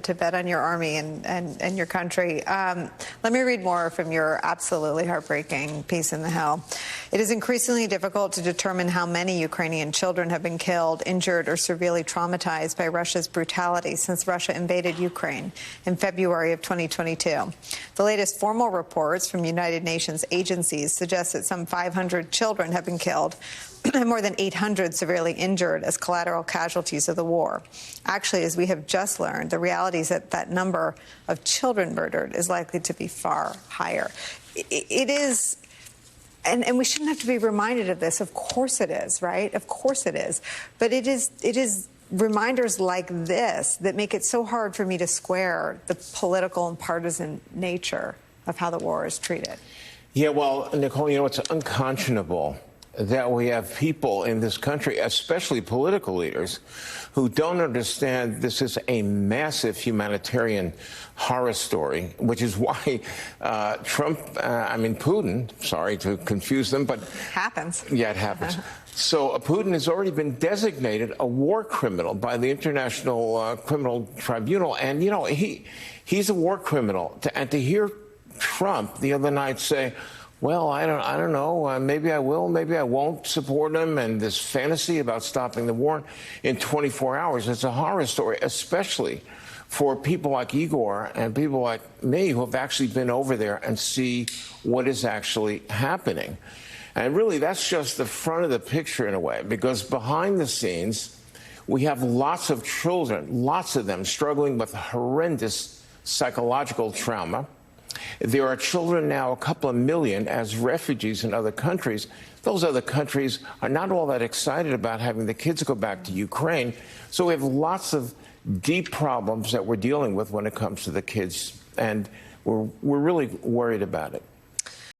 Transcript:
to bet on your army and your country. Let me read more from your absolutely heartbreaking piece in The Hill. It is increasingly difficult to determine how many Ukrainian children have been killed, injured, or severely traumatized by Russia's brutality since Russia invaded Ukraine in February of 2022. The latest formal reports from United Nations agencies suggest that some 500 children have been killed and more than 800 severely injured as collateral casualties of the war. Actually, as we have just learned, the reality is that that number of children murdered is likely to be far higher. It is, and we shouldn't have to be reminded of this. Of course it is, right? Of course it is. But it is reminders like this that make it so hard for me to square the political and partisan nature of how the war is treated. Yeah, well, Nicole, you know, it's unconscionable that we have people in this country, especially political leaders, who don't understand this is a massive humanitarian horror story, which is why Putin, sorry to confuse them, but... Happens. Yeah, it happens. So Putin has already been designated a war criminal by the International Criminal Tribunal. And, you know, he's a war criminal. And to hear Trump the other night say, well, I don't know, maybe I will, maybe I won't support him, and this fantasy about stopping the war in 24 hours, it's a horror story, especially for people like Igor and people like me who have actually been over there and see what is actually happening. And really, that's just the front of the picture in a way, because behind the scenes, we have lots of children, lots of them struggling with horrendous psychological trauma. There are children now, a couple of million, as refugees in other countries. Those other countries are not all that excited about having the kids go back to Ukraine. So we have lots of deep problems that we're dealing with when it comes to the kids, and we're really worried about it.